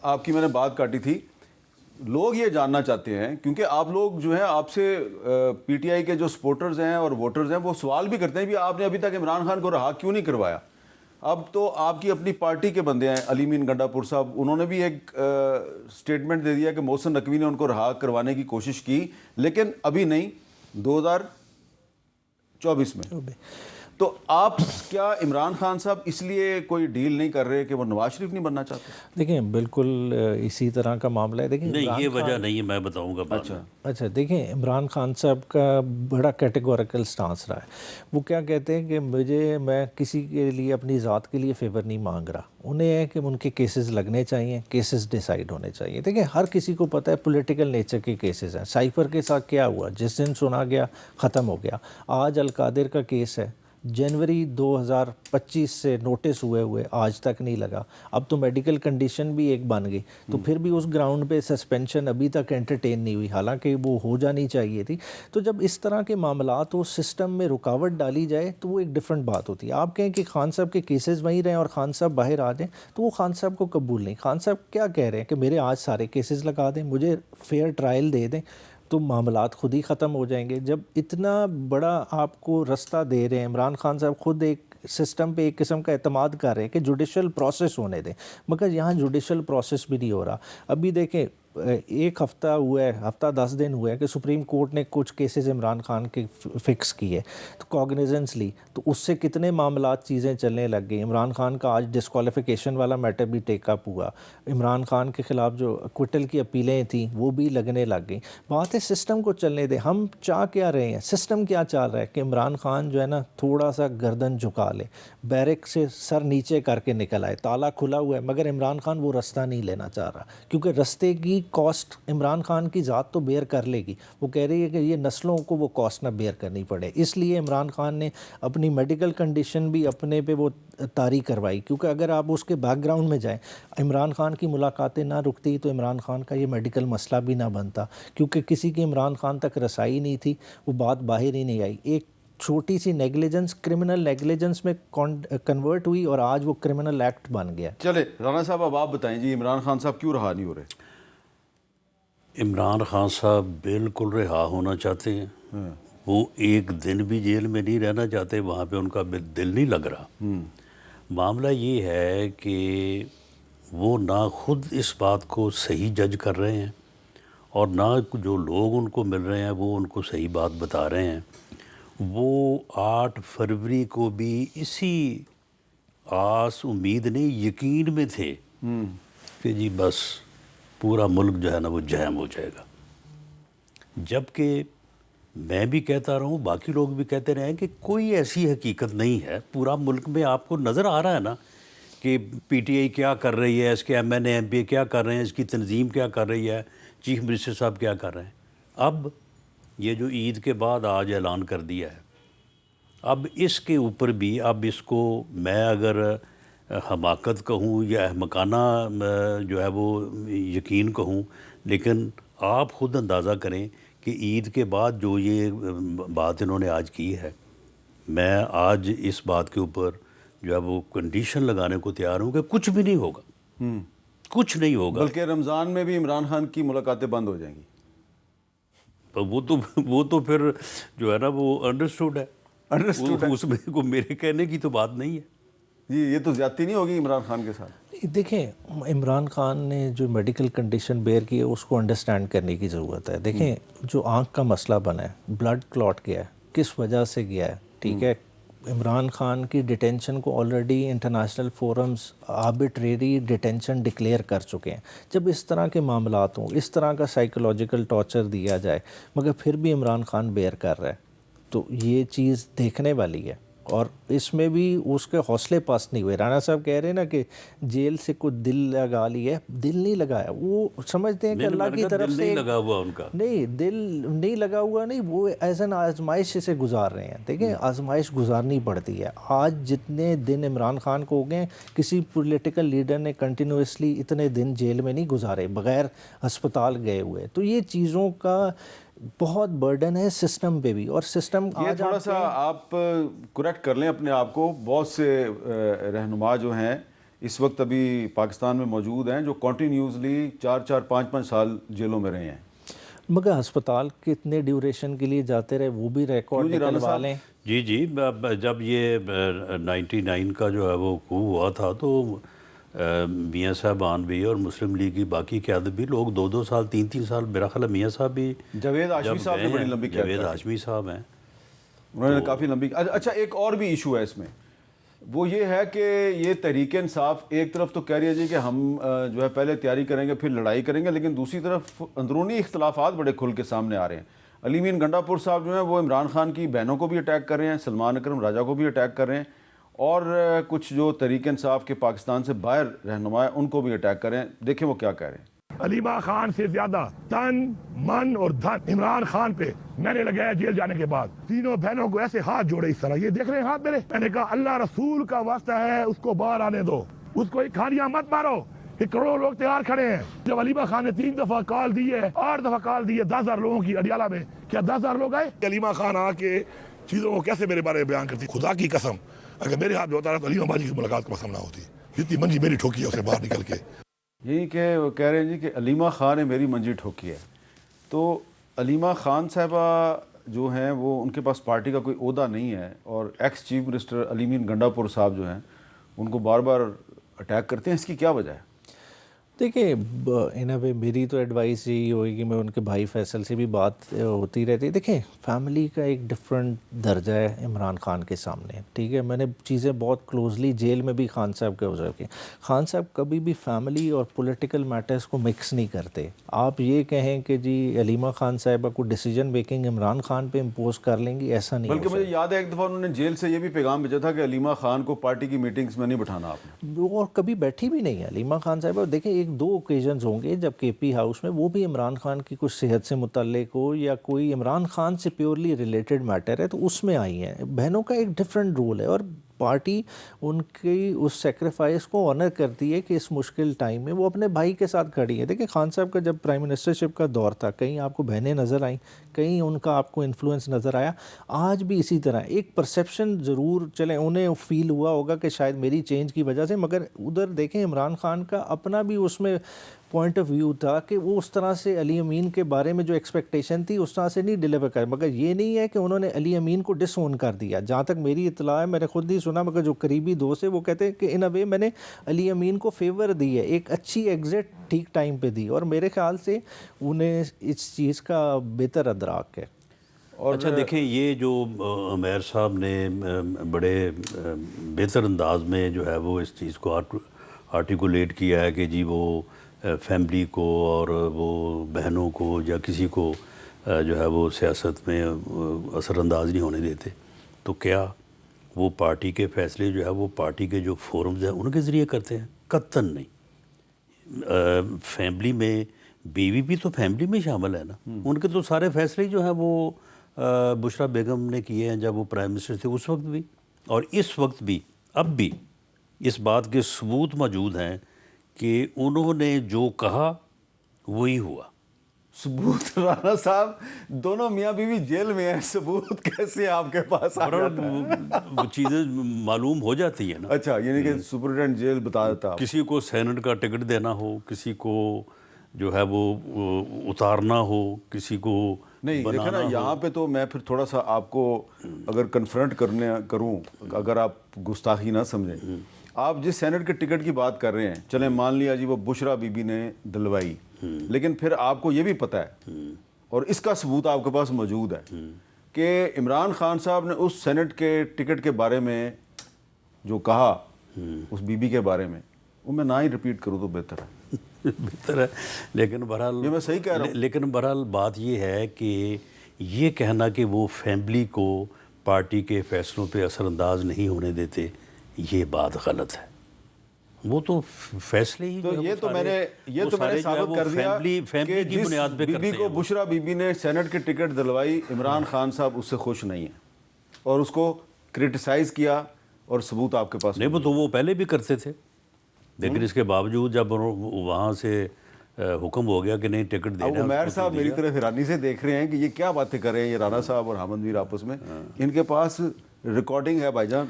آپ کی میں نے بات کاٹی تھی، لوگ یہ جاننا چاہتے ہیں کیونکہ آپ لوگ جو ہیں آپ سے پی ٹی آئی کے جو سپورٹرز ہیں اور ووٹرز ہیں وہ سوال بھی کرتے ہیں بھی آپ نے ابھی تک عمران خان کو رہا کیوں نہیں کروایا. اب تو آپ کی اپنی پارٹی کے بندے ہیں، علی مین گنڈا پور صاحب، انہوں نے بھی ایک سٹیٹمنٹ دے دیا کہ محسن نقوی نے ان کو رہا کروانے کی کوشش کی لیکن ابھی نہیں، 2024 میں. تو آپ کیا عمران خان صاحب اس لیے کوئی ڈیل نہیں کر رہے کہ وہ نواز شریف نہیں بننا چاہتے؟ دیکھیں بالکل اسی طرح کا معاملہ ہے. دیکھیں نہیں، یہ وجہ نہیں ہے، میں بتاؤں گا بعد میں. اچھا دیکھیں عمران خان صاحب کا بڑا کیٹیگوریکل سٹانس رہا ہے. وہ کیا کہتے ہیں کہ میں کسی کے لیے اپنی ذات کے لیے فیور نہیں مانگ رہا. انہیں ہے کہ ان کے کیسز لگنے چاہیے، کیسز ڈیسائیڈ ہونے چاہیے. دیکھیں ہر کسی کو پتہ ہے پولیٹیکل نیچر کے کیسز ہیں. سائفر کے ساتھ کیا ہوا، جس دن سنا گیا ختم ہو گیا. آج القادر کا کیس ہے، جنوری 2025 سے نوٹس ہوئے آج تک نہیں لگا. اب تو میڈیکل کنڈیشن بھی ایک بن گئی تو پھر بھی اس گراؤنڈ پہ سسپینشن ابھی تک انٹرٹین نہیں ہوئی، حالانکہ وہ ہو جانی چاہیے تھی. تو جب اس طرح کے معاملات ہو، سسٹم میں رکاوٹ ڈالی جائے تو وہ ایک ڈیفرنٹ بات ہوتی ہے. آپ کہیں کہ خان صاحب کے کیسز وہیں رہیں اور خان صاحب باہر آ جائیں تو وہ خان صاحب کو قبول نہیں. خان صاحب کیا کہہ رہے ہیں کہ میرے آج سارے کیسز لگا دیں، مجھے فیئر ٹرائل دے دیں تو معاملات خود ہی ختم ہو جائیں گے. جب اتنا بڑا آپ کو رستہ دے رہے ہیں، عمران خان صاحب خود ایک سسٹم پہ ایک قسم کا اعتماد کر رہے ہیں کہ جوڈیشل پروسیس ہونے دیں، مگر یہاں جوڈیشل پروسیس بھی نہیں ہو رہا. ابھی دیکھیں ایک ہفتہ ہوا ہے، ہفتہ 10 دن ہوئے ہیں کہ سپریم کورٹ نے کچھ کیسز عمران خان کے فکس کیے تو کوگنیزنس لی، تو اس سے کتنے معاملات چیزیں چلنے لگ گئی. عمران خان کا آج ڈسکوالیفیکیشن والا میٹر بھی ٹیک اپ ہوا. عمران خان کے خلاف جو کوئٹل کی اپیلیں تھیں وہ بھی لگنے لگ گئیں. بات ہے سسٹم کو چلنے دیں. ہم چاہ کیا رہے ہیں، سسٹم کیا چاہ رہا ہے کہ عمران خان جو ہے نا تھوڑا سا گردن جھکا لے، بیرک سے سر نیچے کر کے نکل آئے. تالا کھلا ہوا ہے مگر عمران خان وہ رستہ نہیں لینا چاہ رہا کیونکہ رستے کی کاسٹ عمران خان کی ذات تو بیئر کر لے گی. وہ کہہ رہی ہے کہ یہ نسلوں کو وہ کاسٹ نہ بیئر کرنی پڑے. اس لیے عمران خان نے اپنی میڈیکل کنڈیشن بھی اپنے پہ وہ طاری کروائی، کیونکہ اگر آپ اس کے بیک گراؤنڈ میں جائیں، عمران خان کی ملاقاتیں نہ رکتی تو عمران خان کا یہ میڈیکل مسئلہ بھی نہ بنتا، کیونکہ کسی کی عمران خان تک رسائی نہیں تھی، وہ بات باہر ہی نہیں آئی. ایک چھوٹی سی نیگلیجنس کرمنل نیگلیجنس میں کنورٹ ہوئی اور آج وہ کرمنل ایکٹ بن گیا. چلے رانا صاحب اب آپ بتائیں جی، عمران خان صاحب کیوں رہا نہیں ہو رہے؟ عمران خان صاحب بالکل رہا ہونا چاہتے ہیں. وہ ایک دن بھی جیل میں نہیں رہنا چاہتے، وہاں پہ ان کا دل نہیں لگ رہا. معاملہ یہ ہے کہ وہ نہ خود اس بات کو صحیح جج کر رہے ہیں اور نہ جو لوگ ان کو مل رہے ہیں وہ ان کو صحیح بات بتا رہے ہیں. وہ 8 فروری کو بھی اسی آس امید نہیں یقین میں تھے کہ جی بس پورا ملک جو ہے نا وہ جہم ہو جائے گا. جبکہ میں بھی کہتا رہا ہوں، باقی لوگ بھی کہتے رہے ہیں کہ کوئی ایسی حقیقت نہیں ہے. پورا ملک میں آپ کو نظر آ رہا ہے نا کہ پی ٹی آئی کیا کر رہی ہے، اس کے M N A M P کیا کر رہے ہیں، اس کی تنظیم کیا کر رہی ہے، چیف منسٹر صاحب کیا کر رہے ہیں. اب یہ جو عید کے بعد آج اعلان کر دیا ہے، اب اس کے اوپر بھی اب اس کو میں اگر حماقت کہوں یا احمقانہ جو ہے وہ یقین کہوں، لیکن آپ خود اندازہ کریں کہ عید کے بعد جو یہ بات انہوں نے آج کی ہے، میں آج اس بات کے اوپر جو ہے وہ کنڈیشن لگانے کو تیار ہوں کہ کچھ بھی نہیں ہوگا. کچھ نہیں ہوگا. بلکہ رمضان میں بھی عمران خان کی ملاقاتیں بند ہو جائیں گی. وہ تو پھر جو ہے نا وہ انڈرسٹوڈ ہے. اس میں کو میرے کہنے کی تو بات نہیں ہے. جی یہ تو زیادتی نہیں ہوگی عمران خان کے ساتھ؟ دیکھیں عمران خان نے جو میڈیکل کنڈیشن بیئر کی ہے اس کو انڈرسٹینڈ کرنے کی ضرورت ہے. دیکھیں جو آنکھ کا مسئلہ بنا ہے، بلڈ کلوٹ گیا ہے، کس وجہ سے گیا ہے، ٹھیک ہے. عمران خان کی ڈیٹینشن کو already international forums arbitrary detention declare کر چکے ہیں. جب اس طرح کے معاملات ہوں، اس طرح کا سائیکولوجیکل ٹارچر دیا جائے مگر پھر بھی عمران خان بیئر کر رہا ہے تو یہ چیز دیکھنے والی ہے. اور اس میں بھی اس کے حوصلے پاس نہیں ہوئے. رانا صاحب کہہ رہے ہیں نا کہ جیل سے کچھ دل لگا لی ہے، دل نہیں لگایا. وہ سمجھتے ہیں کہ اللہ کی طرف سے نہیں لگا ہوا ان کا، نہیں دل نہیں لگا ہوا، نہیں وہ ایز این آزمائش سے گزار رہے ہیں. دیکھیں آزمائش گزارنی پڑتی ہے. آج جتنے دن عمران خان کو ہو گئے، کسی پولیٹیکل لیڈر نے کنٹینیوسلی اتنے دن جیل میں نہیں گزارے بغیر ہسپتال گئے ہوئے. تو یہ چیزوں کا بہت برڈن ہے سسٹم پہ بھی. اور سسٹم یہ تھوڑا سا آپ کریکٹ کر لیں اپنے آپ کو. بہت سے رہنما جو ہیں اس وقت ابھی پاکستان میں موجود ہیں جو کنٹینیوسلی 4-5 سال جیلوں میں رہے ہیں. مگر ہسپتال کتنے ڈیوریشن کے لیے جاتے رہے وہ بھی ریکارڈ نکلوا لیں. جی جب یہ 99 کا جو ہے وہ کو ہوا تھا تو میاں صاحبان بھی اور مسلم لیگ کی باقی قیادت بھی لوگ 2 سال 3 سال میرا خیال ہے میاں صاحب بھی جاوید ہاشمی صاحب نے بڑی لمبی قیادت جاوید ہاشمی صاحب ہیں انہوں نے کافی لمبی. اچھا ایک اور بھی ایشو ہے اس میں, وہ یہ ہے کہ یہ تحریک انصاف ایک طرف تو کہہ رہی ہے جی کہ ہم جو ہے پہلے تیاری کریں گے پھر لڑائی کریں گے, لیکن دوسری طرف اندرونی اختلافات بڑے کھل کے سامنے آ رہے ہیں. علی امین گنڈا پور صاحب جو ہیں وہ عمران خان کی بہنوں کو بھی اٹیک کر رہے ہیں, سلمان اکرم راجہ کو بھی اٹیک کر رہے ہیں, اور کچھ جو تحریک انصاف کے پاکستان سے باہر رہنما ہیں ان کو بھی اٹیک کر رہے ہیں. دیکھیں وہ کیا کہہ رہے ہیں. علیمہ خان سے زیادہ تن من اور دھن عمران خان پہ میں نے لگایا جیل جانے کے بعد. تینوں بہنوں کو ایسے ہاتھ جوڑے اس طرح, یہ دیکھ رہے ہیں ہاتھ میرے. میں نے کہا اللہ رسول کا واسطہ ہے اس کو باہر آنے دو, اس کو کھانیاں مت مارو, کہ کروڑوں لوگ تیار کھڑے ہیں. جب علیمہ خان نے 3 دفعہ کال دی ہے, 8 دفعہ کال دی ہے 10,000 لوگوں کی اڈیالہ میں, کیا 10,000 لوگ آئے؟ علیمہ خان آ کے چیزوں کو کیسے میرے بارے میں بیان کرتی. خدا کی قسم اگر میرے ہاتھ میں ہوتا رہا تو علیمہ باجی کی ملاقات کا مسئلہ نہ ہوتی. جتنی منجی میری ٹھوکی ہے اسے باہر نکل کے. یہی کہ وہ کہہ رہے ہیں جی کہ علیمہ خان نے میری منجی ٹھوکی ہے. تو علیمہ خان صاحبہ جو ہیں وہ ان کے پاس پارٹی کا کوئی عہدہ نہیں ہے, اور ایکس چیف منسٹر علی امین گنڈا پور صاحب جو ہیں ان کو بار بار اٹیک کرتے ہیں. اس کی کیا وجہ ہے؟ دیکھیں ان اے میری تو ایڈوائس یہی ہوئے کہ میں ان کے بھائی فیصل سے بھی بات ہوتی رہتی ہے. دیکھیں فیملی کا ایک ڈفرینٹ درجہ ہے عمران خان کے سامنے, ٹھیک ہے. میں نے چیزیں بہت کلوزلی جیل میں بھی خان صاحب کے آبزرو کی. خان صاحب کبھی بھی فیملی اور پولیٹیکل میٹرز کو مکس نہیں کرتے. آپ یہ کہیں کہ جی علیمہ خان صاحبہ کو ڈیسیجن میکنگ عمران خان پہ امپوز کر لیں گی, ایسا نہیں. بلکہ مجھے یاد ہے ایک دفعہ انہوں نے جیل سے یہ بھی پیغام بھیجا تھا کہ علیمہ خان کو پارٹی کی میٹنگز میں نہیں بٹھانا آپ نے, اور کبھی بیٹھی بھی نہیں ہے علیمہ خان صاحبہ. دیکھیں 1-2 اوکیزنز ہوں گے جب کے پی ہاؤس میں, وہ بھی عمران خان کی کچھ صحت سے متعلق ہو یا کوئی عمران خان سے پیورلی ریلیٹڈ میٹر ہے تو اس میں آئی ہیں. بہنوں کا ایک ڈفرینٹ رول ہے, اور پارٹی ان کی اس سیکریفائس کو آنر کرتی ہے کہ اس مشکل ٹائم میں وہ اپنے بھائی کے ساتھ کھڑی ہے. دیکھیں خان صاحب کا جب پرائم منسٹرشپ کا دور تھا, کہیں آپ کو بہنیں نظر آئیں, کہیں ان کا آپ کو انفلوئنس نظر آیا. آج بھی اسی طرح ایک پرسیپشن ضرور چلیں انہیں فیل ہوا ہوگا کہ شاید میری چینج کی وجہ سے, مگر ادھر دیکھیں عمران خان کا اپنا بھی اس میں پوائنٹ آف ویو تھا کہ وہ اس طرح سے علی امین کے بارے میں جو ایکسپیکٹیشن تھی اس طرح سے نہیں ڈیلیور کر. مگر یہ نہیں ہے کہ انہوں نے علی امین کو ڈس اون کر دیا. جہاں تک میری اطلاع ہے, میں نے خود نہیں سنا, مگر جو قریبی دوست ہے وہ کہتے ہیں کہ ان اے وے میں نے علی امین کو فیور دی ہے, ایک اچھی ایگزٹ ٹھیک ٹائم پہ دی, اور میرے خیال سے انہیں اس چیز کا بہتر ادراک ہے. اور اچھا دیکھیں یہ جو عمیر صاحب نے بڑے بہتر انداز میں جو ہے وہ اس چیز کو آرٹیکولیٹ کیا ہے کہ جی وہ فیملی کو اور وہ بہنوں کو یا کسی کو جو ہے وہ سیاست میں اثر انداز نہیں ہونے دیتے, تو کیا وہ پارٹی کے فیصلے جو ہے وہ پارٹی کے جو فورمز ہیں ان کے ذریعے کرتے ہیں؟ قطعاً نہیں. فیملی میں بیوی بھی تو فیملی میں شامل ہے نا, ان کے تو سارے فیصلے جو ہیں وہ بشرا بیگم نے کیے ہیں جب وہ پرائم منسٹر تھے اس وقت بھی, اور اس وقت بھی, اب بھی اس بات کے ثبوت موجود ہیں کہ انہوں نے جو کہا وہی ہوا. ثبوت رانا صاحب دونوں میاں بیوی جیل میں ہیں, ثبوت کیسے آپ کے پاس آ جاتا ہے؟ وہ چیزیں معلوم ہو جاتی ہیں نا. اچھا یعنی کہ سپرنٹینڈنٹ جیل بتا دیتا. کسی کو سینٹ کا ٹکٹ دینا ہو, کسی کو جو ہے وہ اتارنا ہو, کسی کو نہیں. دیکھیں نا یہاں پہ تو میں پھر تھوڑا سا آپ کو اگر کنفرنٹ کروں, اگر آپ گستاخی نہ سمجھیں, آپ جس سینٹ کے ٹکٹ کی بات کر رہے ہیں, چلیں مان لیا جی وہ بشرا بی بی نے دلوائی, لیکن پھر آپ کو یہ بھی پتہ ہے اور اس کا ثبوت آپ کے پاس موجود ہے کہ عمران خان صاحب نے اس سینٹ کے ٹکٹ کے بارے میں جو کہا اس بی بی کے بارے میں, وہ میں نہ ہی ریپیٹ کروں تو بہتر ہے. بہتر ہے. لیکن بہرحال یہ میں صحیح کہہ رہا ہوں. لیکن بہرحال بات یہ ہے کہ یہ کہنا کہ وہ فیملی کو پارٹی کے فیصلوں پہ اثر انداز نہیں ہونے دیتے, یہ بات غلط ہے. وہ تو فیصلے ہی تو یہ تو میں نے ثابت کر دیا کہ جس بی بی کو بشرا بی بی نے سینٹ کے ٹکٹ دلوائی, عمران خان صاحب اس سے خوش نہیں ہیں اور اس کو کرٹیسائز کیا, اور ثبوت آپ کے پاس نہیں. تو وہ پہلے بھی کرتے تھے, لیکن اس کے باوجود جب وہاں سے حکم ہو گیا کہ نہیں ٹکٹ دینا. عمیر صاحب میری طرف حیرانی سے دیکھ رہے ہیں کہ یہ کیا باتیں کر رہے ہیں یہ رانا صاحب اور حامد میر آپس میں. ان کے پاس ریکارڈنگ ہے بھائی جان,